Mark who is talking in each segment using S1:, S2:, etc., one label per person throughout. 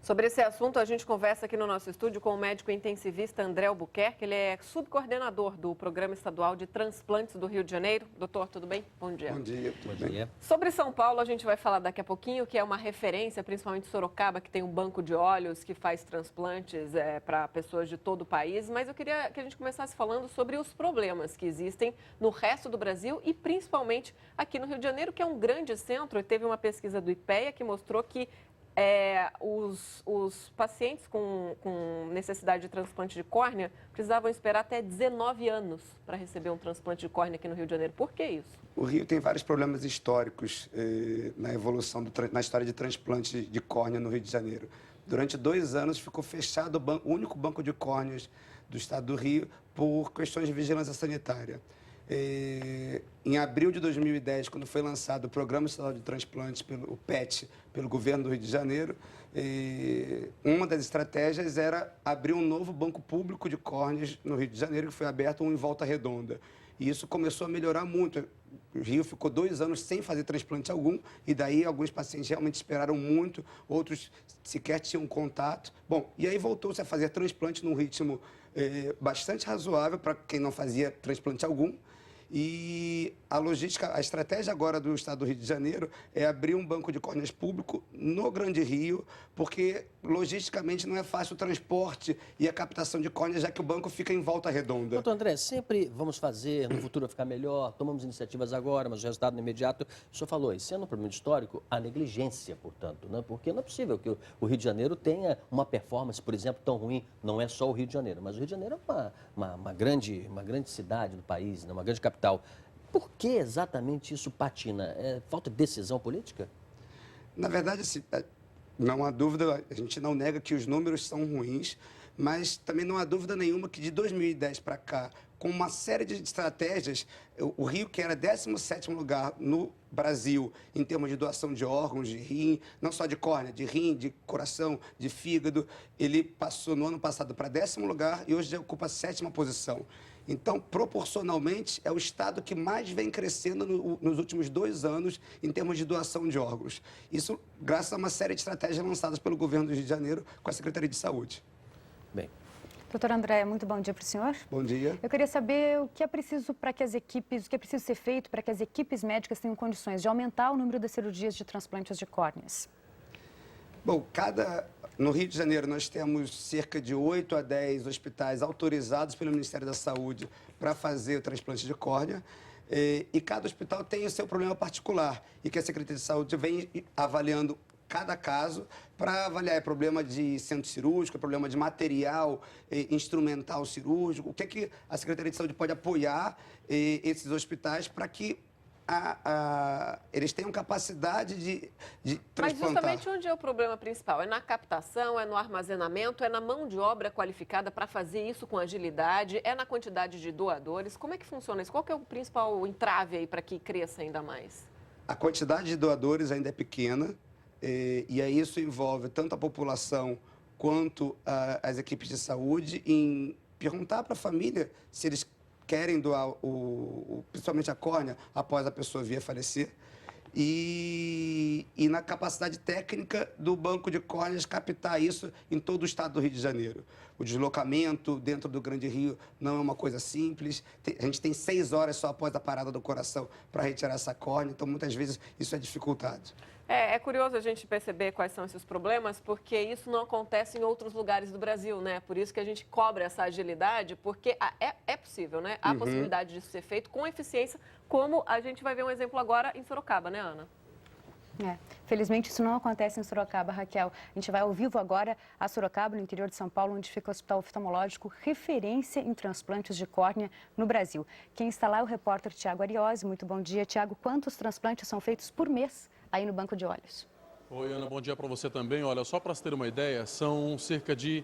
S1: Sobre esse assunto, a gente conversa aqui no nosso estúdio com o médico intensivista André Albuquerque. Ele é subcoordenador do Programa Estadual de Transplantes do Rio de Janeiro. Doutor, tudo bem? Bom dia.
S2: Bom dia, tudo bem?
S1: Sobre São Paulo, a gente vai falar daqui a pouquinho, que é uma referência, principalmente Sorocaba, que tem um banco de olhos que faz transplantes para pessoas de todo o país. Mas eu queria que a gente começasse falando sobre os problemas que existem no resto do Brasil e principalmente aqui no Rio de Janeiro, que é um grande centro. E teve uma pesquisa do IPEA que mostrou que os pacientes com necessidade de transplante de córnea precisavam esperar até 19 anos para receber um transplante de córnea aqui no Rio de Janeiro. Por que isso?
S2: O Rio tem vários problemas históricos na evolução, na história de transplante de córnea no Rio de Janeiro. Durante 2 anos ficou fechado o único banco de córneas do estado do Rio por questões de vigilância sanitária. Em abril de 2010, quando foi lançado o Programa Estadual de Transplantes, o PET, pelo governo do Rio de Janeiro, uma das estratégias era abrir um novo banco público de córneas no Rio de Janeiro, que foi aberto em Volta Redonda. E isso começou a melhorar muito. O Rio ficou 2 anos sem fazer transplante algum, e daí alguns pacientes realmente esperaram muito, outros sequer tinham contato. Bom, e aí voltou-se a fazer transplante num ritmo bastante razoável para quem não fazia transplante algum. E a logística, a estratégia agora do estado do Rio de Janeiro é abrir um banco de córneas público no Grande Rio, porque logisticamente não é fácil o transporte e a captação de córneas, já que o banco fica em Volta Redonda.
S3: Doutor André, sempre vamos fazer, no futuro vai ficar melhor, tomamos iniciativas agora, mas o resultado no imediato. O senhor falou, esse ano um problema histórico, a negligência, portanto, né? Porque não é possível que o Rio de Janeiro tenha uma performance, por exemplo, tão ruim. Não é só o Rio de Janeiro, mas o Rio de Janeiro é uma grande cidade do país, né? Uma grande capital. Por que exatamente isso patina? É falta de decisão política?
S2: Na verdade, não há dúvida, a gente não nega que os números são ruins, mas também não há dúvida nenhuma que de 2010 para cá, com uma série de estratégias, o Rio, que era 17º lugar no Brasil em termos de doação de órgãos, de rim, não só de córnea, de rim, de coração, de fígado, ele passou no ano passado para 10º lugar e hoje já ocupa a 7ª posição. Então, proporcionalmente, é o estado que mais vem crescendo nos últimos 2 anos em termos de doação de órgãos. Isso graças a uma série de estratégias lançadas pelo governo do Rio de Janeiro com a Secretaria de Saúde.
S3: Bem.
S4: Doutor André, muito bom dia para o senhor.
S2: Bom dia.
S4: Eu queria saber o que é preciso para que as equipes, o que é preciso ser feito para que as equipes médicas tenham condições de aumentar o número das cirurgias de transplantes de córneas.
S2: Bom, no Rio de Janeiro nós temos cerca de 8 a 10 hospitais autorizados pelo Ministério da Saúde para fazer o transplante de córnea. E cada hospital tem o seu problema particular e que a Secretaria de Saúde vem avaliando cada caso para avaliar problema de centro cirúrgico, problema de material instrumental cirúrgico, o que é que a Secretaria de Saúde pode apoiar esses hospitais para que eles tenham capacidade de transplantar.
S1: Mas justamente onde é o problema principal? É na captação, é no armazenamento, é na mão de obra qualificada para fazer isso com agilidade, é na quantidade de doadores? Como é que funciona isso? Qual que é o principal entrave aí para que cresça ainda mais?
S2: A quantidade de doadores ainda é pequena e aí isso envolve tanto a população quanto as equipes de saúde em perguntar para a família se eles querem doar, principalmente a córnea, após a pessoa vir a falecer. E na capacidade técnica do banco de córneas captar isso em todo o estado do Rio de Janeiro. O deslocamento dentro do Grande Rio não é uma coisa simples. A gente tem 6 horas só após a parada do coração para retirar essa córnea, então muitas vezes isso é dificultado.
S1: É curioso a gente perceber quais são esses problemas, porque isso não acontece em outros lugares do Brasil, né? Por isso que a gente cobra essa agilidade, porque é possível, né? Há possibilidade disso ser feito com eficiência, como a gente vai ver um exemplo agora em Sorocaba, né, Ana?
S4: Felizmente isso não acontece em Sorocaba, Raquel. A gente vai ao vivo agora a Sorocaba, no interior de São Paulo, onde fica o Hospital Oftalmológico, referência em transplantes de córnea no Brasil. Quem está lá é o repórter Tiago Ariose. Muito bom dia, Tiago. Quantos transplantes são feitos por mês aí no Banco de Olhos?
S5: Oi, Ana, bom dia para você também. Olha, só para você ter uma ideia, são cerca de...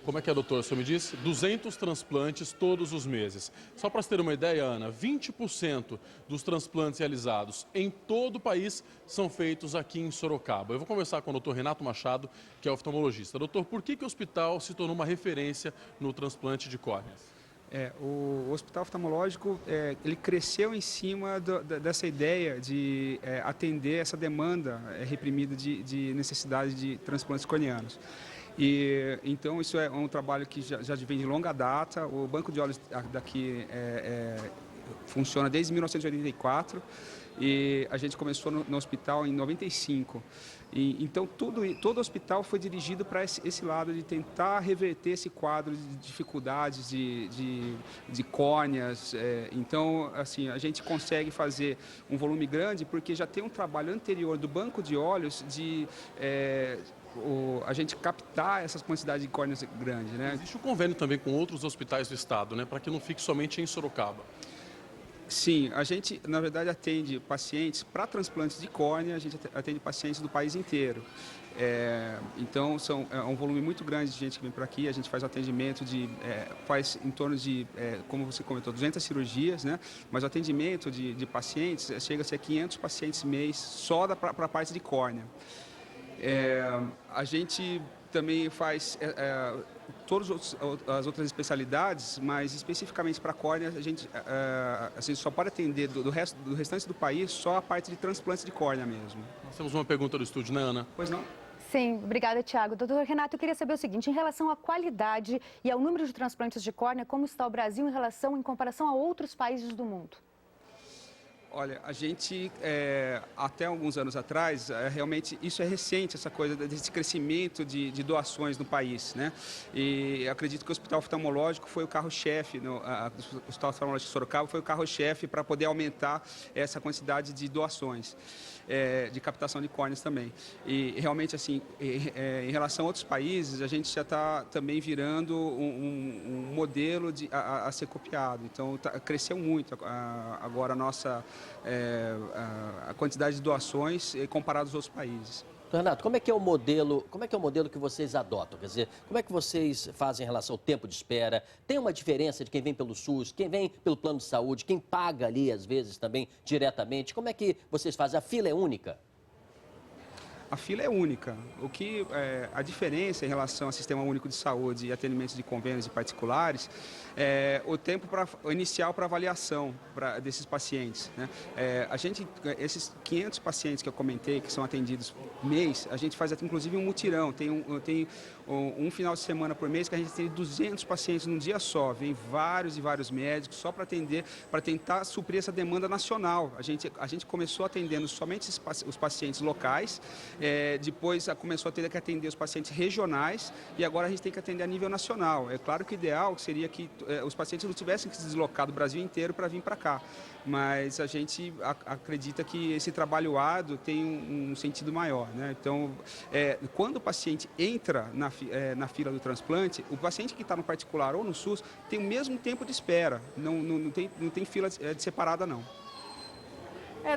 S5: Como é que é, doutor? O senhor me disse? 200 transplantes todos os meses. Só para você ter uma ideia, Ana, 20% dos transplantes realizados em todo o país são feitos aqui em Sorocaba. Eu vou conversar com o doutor Renato Machado, que é oftalmologista. Doutor, por que o hospital se tornou uma referência no transplante de córneas?
S6: O hospital oftalmológico, ele cresceu em cima dessa ideia de atender essa demanda reprimida de necessidade de transplantes corneanos. E, então, isso é um trabalho que já vem de longa data. O Banco de Olhos daqui funciona desde 1984 e a gente começou no hospital em 95. Então, todo o hospital foi dirigido para esse lado de tentar reverter esse quadro de dificuldades de córneas. Então, assim, a gente consegue fazer um volume grande porque já tem um trabalho anterior do Banco de Olhos de a gente captar essas quantidades de córneas grandes, né?
S5: Existe um convênio também com outros hospitais do estado, né, para que não fique somente em Sorocaba.
S6: Sim, a gente, na verdade, atende pacientes para transplantes de córnea, a gente atende pacientes do país inteiro. Então, é um volume muito grande de gente que vem para aqui, a gente faz o atendimento faz em torno de, como você comentou, 200 cirurgias, né? Mas o atendimento de pacientes chega a ser 500 pacientes mês só para a parte de córnea. A gente também faz todas as outras especialidades, mas especificamente para a córnea, a gente só pode atender do restante do país só a parte de transplante de córnea mesmo.
S5: Nós temos uma pergunta do estúdio, né, Ana?
S6: Pois não?
S4: Sim, obrigada, Tiago. Doutor Renato, eu queria saber o seguinte, em relação à qualidade e ao número de transplantes de córnea, como está o Brasil em comparação a outros países do mundo?
S6: Olha, a gente, até alguns anos atrás, realmente isso é recente, essa coisa desse crescimento de doações no país, né? E acredito que o Hospital Oftalmológico foi o carro-chefe, o Hospital Oftalmológico de Sorocaba foi o carro-chefe para poder aumentar essa quantidade de doações, de captação de córneas também. E realmente, assim, em relação a outros países, a gente já está também virando um modelo a ser copiado. Então, cresceu muito agora a quantidade de doações comparado aos outros países.
S3: Renato, como é que é o modelo que vocês adotam? Quer dizer, como é que vocês fazem em relação ao tempo de espera? Tem uma diferença de quem vem pelo SUS, quem vem pelo plano de saúde, quem paga ali, às vezes, também diretamente? Como é que vocês fazem? A fila é única?
S6: A fila é única. A diferença em relação ao Sistema Único de Saúde e atendimentos de convênios e particulares é o tempo inicial para avaliação desses pacientes, né? Esses 500 pacientes que eu comentei, que são atendidos mês, a gente faz inclusive um mutirão. Tem um final de semana por mês que a gente tem 200 pacientes num dia só. Vem vários e vários médicos só para atender, para tentar suprir essa demanda nacional. A gente começou atendendo somente os pacientes locais, depois começou a ter que atender os pacientes regionais e agora a gente tem que atender a nível nacional. É claro que o ideal seria que os pacientes não tivessem que se deslocar do Brasil inteiro para vir para cá, mas a gente acredita que esse trabalho árduo tem um sentido maior, né? Então, quando o paciente entra na fila do transplante, o paciente que está no particular ou no SUS tem o mesmo tempo de espera, não tem fila separada, não.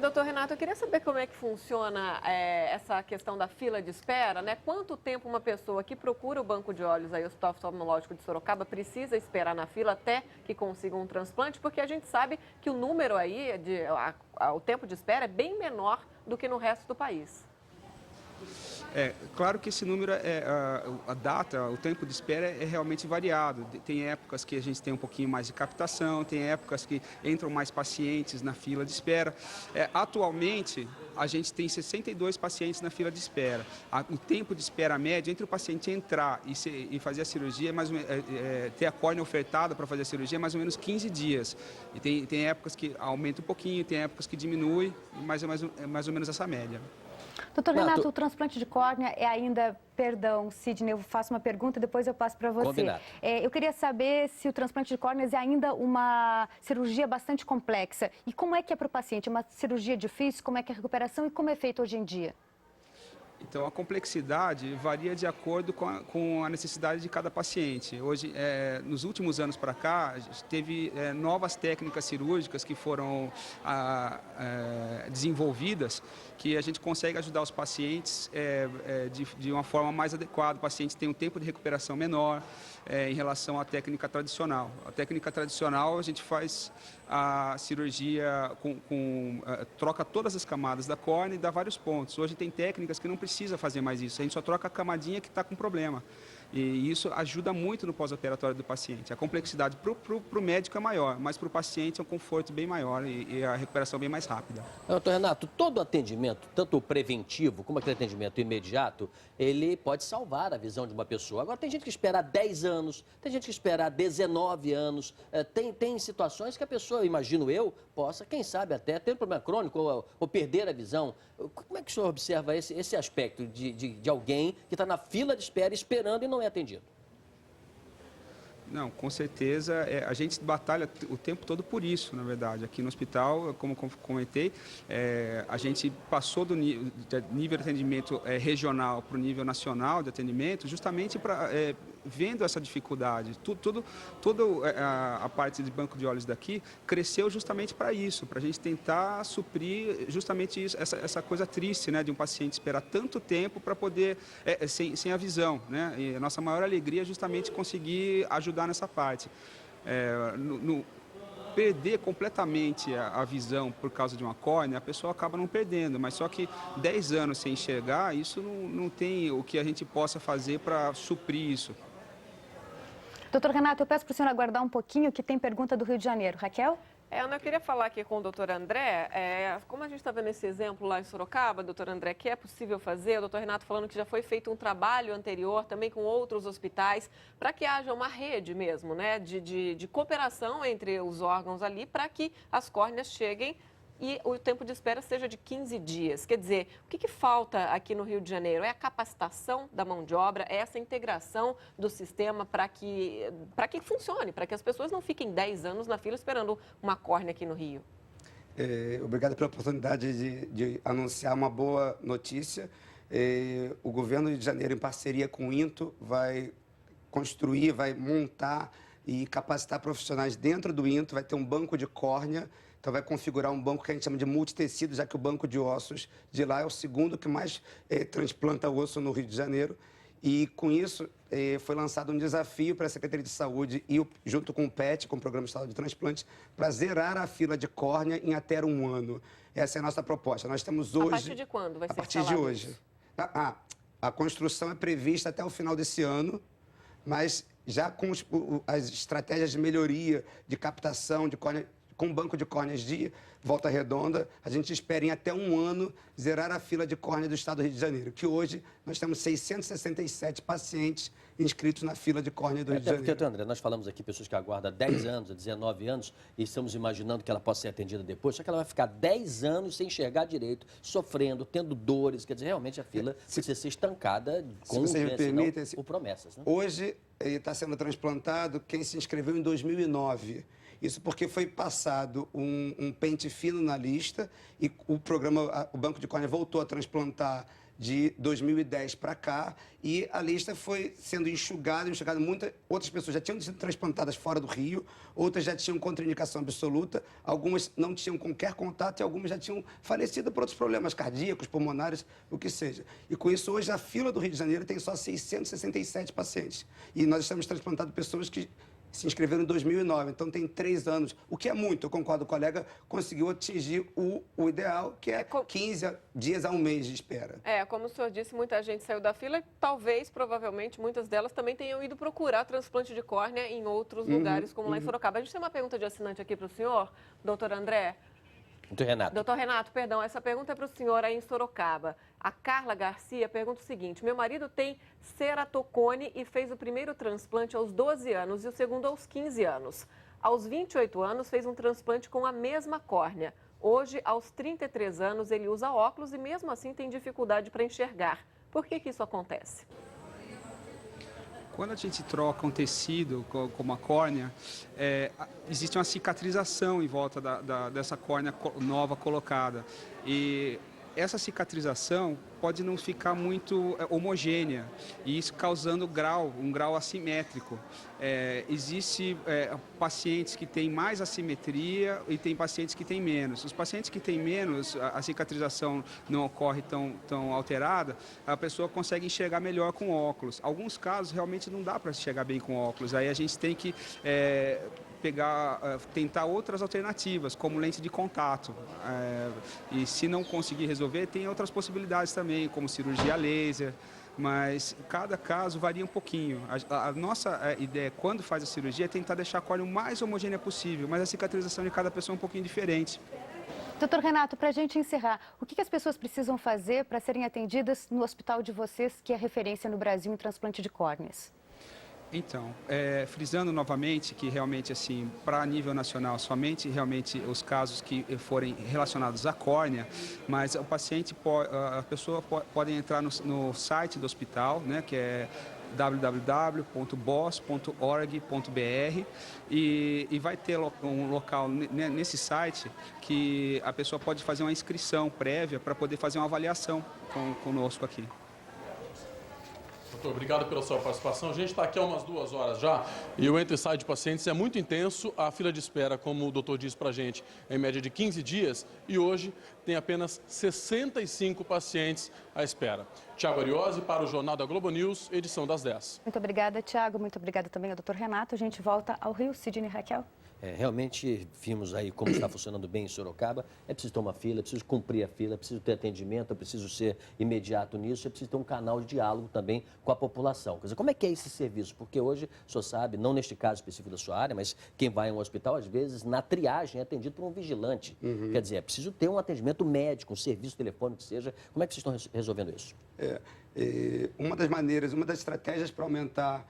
S1: Doutor Renato, eu queria saber como é que funciona essa questão da fila de espera, né? Quanto tempo uma pessoa que procura o Banco de Olhos, aí, o Hospital Oftalmológico de Sorocaba, precisa esperar na fila até que consiga um transplante? Porque a gente sabe que o número aí, o tempo de espera é bem menor do que no resto do país.
S6: Claro que esse número, a data, o tempo de espera é realmente variado. Tem épocas que a gente tem um pouquinho mais de captação, tem épocas que entram mais pacientes na fila de espera. Atualmente, a gente tem 62 pacientes na fila de espera. O tempo de espera médio entre o paciente entrar e fazer a cirurgia, ter a córnea ofertada para fazer a cirurgia, é mais ou menos 15 dias. E tem épocas que aumenta um pouquinho, tem épocas que diminui, mas é mais ou menos essa média.
S4: Doutor Renato, o transplante de córnea é ainda... Perdão, Sidney, eu faço uma pergunta e depois eu passo para você.
S3: Combinado.
S4: Eu queria saber se o transplante de córneas é ainda uma cirurgia bastante complexa. E como é que é para o paciente? É uma cirurgia difícil? Como é que é a recuperação e como é feito hoje em dia?
S6: Então, a complexidade varia de acordo com a necessidade de cada paciente. Hoje, nos últimos anos para cá, teve novas técnicas cirúrgicas que foram desenvolvidas, que a gente consegue ajudar os pacientes de uma forma mais adequada. O paciente tem um tempo de recuperação menor em relação à técnica tradicional. A técnica tradicional, a gente faz a cirurgia troca todas as camadas da córnea e dá vários pontos. Hoje tem técnicas que não precisa fazer mais isso, a gente só troca a camadinha que está com problema. E isso ajuda muito no pós-operatório do paciente. A complexidade para o médico é maior, mas para o paciente é um conforto bem maior e a recuperação bem mais rápida.
S3: Doutor Renato, todo atendimento, tanto o preventivo como aquele atendimento imediato, ele pode salvar a visão de uma pessoa. Agora, tem gente que espera 10 anos, tem gente que espera 19 anos, tem situações que a pessoa, imagino eu, possa, quem sabe até, ter um problema crônico ou perder a visão. Como é que o senhor observa esse aspecto de alguém que está na fila de espera esperando e não é atendido?
S6: Não, com certeza, a gente batalha o tempo todo por isso, na verdade. Aqui no hospital, como comentei, a gente passou do nível de atendimento regional para o nível nacional de atendimento, justamente vendo essa dificuldade. Toda a parte de banco de olhos daqui cresceu justamente para isso, para a gente tentar suprir justamente isso, essa coisa triste, né, de um paciente esperar tanto tempo para poder, sem a visão, né? E a nossa maior alegria é justamente conseguir ajudar nessa parte. Perder completamente a visão por causa de uma córnea, a pessoa acaba não perdendo, mas só que 10 anos sem enxergar, isso não tem o que a gente possa fazer para suprir isso.
S4: Doutor Renato, eu peço para o senhor aguardar um pouquinho, que tem pergunta do Rio de Janeiro. Raquel?
S1: Ana, eu queria falar aqui com o doutor André, como a gente está vendo esse exemplo lá em Sorocaba, doutor André, que é possível fazer, o doutor Renato falando que já foi feito um trabalho anterior também com outros hospitais, para que haja uma rede mesmo, né, de cooperação entre os órgãos ali, para que as córneas cheguem e o tempo de espera seja de 15 dias. Quer dizer, o que falta aqui no Rio de Janeiro? É a capacitação da mão de obra, é essa integração do sistema para que funcione, para que as pessoas não fiquem 10 anos na fila esperando uma córnea aqui no Rio.
S2: Obrigado pela oportunidade de anunciar uma boa notícia. O governo do Rio de Janeiro, em parceria com o INTO, vai construir, vai montar e capacitar profissionais dentro do INTO, vai ter um banco de córnea. Então, vai configurar um banco que a gente chama de multitecido, já que o banco de ossos de lá é o segundo que mais transplanta osso no Rio de Janeiro. E, com isso, foi lançado um desafio para a Secretaria de Saúde e, junto com o PET, com o Programa Estadual de Transplante, para zerar a fila de córnea em até um ano. Essa é a nossa proposta. Nós temos hoje...
S1: A partir de quando vai ser
S2: A partir de hoje. A construção é prevista até o final desse ano, mas já com as estratégias de melhoria, de captação de córnea, com o banco de córneas de Volta Redonda, a gente espera em até um ano zerar a fila de córnea do estado do Rio de Janeiro, que hoje nós temos 667 pacientes inscritos na fila de córnea do Rio de Janeiro.
S3: Porque, André, nós falamos aqui pessoas que aguardam 10 anos, 19 anos, e estamos imaginando que ela possa ser atendida depois, só que ela vai ficar 10 anos sem enxergar direito, sofrendo, tendo dores, quer dizer, realmente a fila precisa ser estancada com por promessas. Né?
S2: Hoje está sendo transplantado quem se inscreveu em 2009. Isso porque foi passado um pente fino na lista e o Banco de Córnea voltou a transplantar de 2010 para cá e a lista foi sendo enxugada. Muitas outras pessoas já tinham sido transplantadas fora do Rio, outras já tinham contraindicação absoluta, algumas não tinham qualquer contato e algumas já tinham falecido por outros problemas cardíacos, pulmonares, o que seja. E com isso, hoje, a fila do Rio de Janeiro tem só 667 pacientes. E nós estamos transplantando pessoas que se inscreveram em 2009, então tem 3 anos, o que é muito, eu concordo com o colega, conseguiu atingir o ideal, que é 15 dias a um mês de espera.
S1: Como o senhor disse, muita gente saiu da fila e talvez, provavelmente, muitas delas também tenham ido procurar transplante de córnea em outros lugares, como lá em Sorocaba. A gente tem uma pergunta de assinante aqui para o senhor, doutor André. Doutor Renato, perdão, essa pergunta é para o senhor aí em Sorocaba. A Carla Garcia pergunta o seguinte: meu marido tem ceratocone e fez o primeiro transplante aos 12 anos e o segundo aos 15 anos. Aos 28 anos fez um transplante com a mesma córnea. Hoje, aos 33 anos, ele usa óculos e mesmo assim tem dificuldade para enxergar. Por que isso acontece?
S6: Quando a gente troca um tecido como a córnea, existe uma cicatrização em volta dessa córnea nova colocada. E essa cicatrização pode não ficar muito homogênea, e isso causando um grau assimétrico. Existe pacientes que têm mais assimetria e tem pacientes que têm menos. Os pacientes que têm menos, a cicatrização não ocorre tão alterada, a pessoa consegue enxergar melhor com óculos. Alguns casos realmente não dá para enxergar bem com óculos, aí a gente tem que tentar outras alternativas, como lente de contato. E se não conseguir resolver, tem outras possibilidades também, como cirurgia laser, mas cada caso varia um pouquinho. A nossa ideia, quando faz a cirurgia, é tentar deixar a córnea o mais homogênea possível, mas a cicatrização de cada pessoa é um pouquinho diferente.
S4: Doutor Renato, para a gente encerrar, o que as pessoas precisam fazer para serem atendidas no hospital de vocês, que é referência no Brasil em transplante de córneas?
S6: Então, frisando novamente que realmente, assim, para nível nacional, somente realmente os casos que forem relacionados à córnea, mas o paciente, a pessoa pode entrar no site do hospital, né, que é www.bos.org.br e vai ter um local nesse site que a pessoa pode fazer uma inscrição prévia para poder fazer uma avaliação conosco aqui.
S5: Doutor, obrigado pela sua participação. A gente está aqui há umas 2 horas já e o entra e sai de pacientes é muito intenso. A fila de espera, como o doutor disse para a gente, é em média de 15 dias e hoje tem apenas 65 pacientes à espera. Tiago Ariose para o Jornal da Globo News, edição das 10.
S4: Muito obrigada, Tiago. Muito obrigada também ao doutor Renato. A gente volta ao Rio. Sidney, Raquel.
S3: Realmente vimos aí como está funcionando bem em Sorocaba. É preciso ter uma fila, é preciso cumprir a fila, é preciso ter atendimento, é preciso ser imediato nisso, é preciso ter um canal de diálogo também com a população. Quer dizer, como é que é esse serviço? Porque hoje, o senhor sabe, não neste caso específico da sua área, mas quem vai a um hospital, às vezes, na triagem é atendido por um vigilante. Quer dizer, é preciso ter um atendimento médico, um serviço telefônico que seja. Como é que vocês estão resolvendo isso?
S2: Uma das maneiras, uma das estratégias para aumentar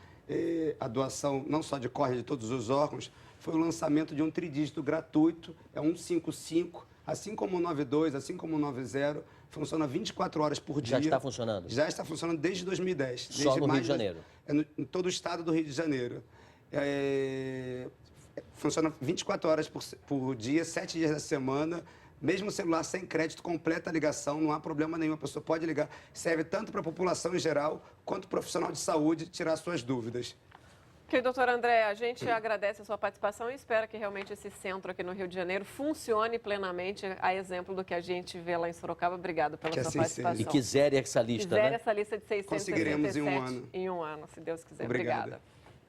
S2: a doação, não só de córnea, de todos os órgãos, foi o lançamento de um tridígito gratuito, é 155, assim como o 92, assim como o 90, funciona 24 horas por dia.
S3: Já está funcionando?
S2: Já está funcionando desde 2010.
S3: Só no Rio de Janeiro?
S2: Em todo o estado do Rio de Janeiro. Funciona 24 horas por dia, 7 dias da semana. Mesmo celular sem crédito, completa a ligação, não há problema nenhum. A pessoa pode ligar. Serve tanto para a população em geral, quanto para o profissional de saúde tirar suas dúvidas.
S1: Ok, doutor André, a gente agradece a sua participação e espera que realmente esse centro aqui no Rio de Janeiro funcione plenamente, a exemplo do que a gente vê lá em Sorocaba. Obrigado pela sua participação.
S3: E quiserem essa lista,
S1: Quiser
S3: né?
S1: essa lista de 667
S2: Conseguiremos em um ano.
S1: Em um ano, se Deus quiser.
S2: Obrigado.
S1: Obrigada.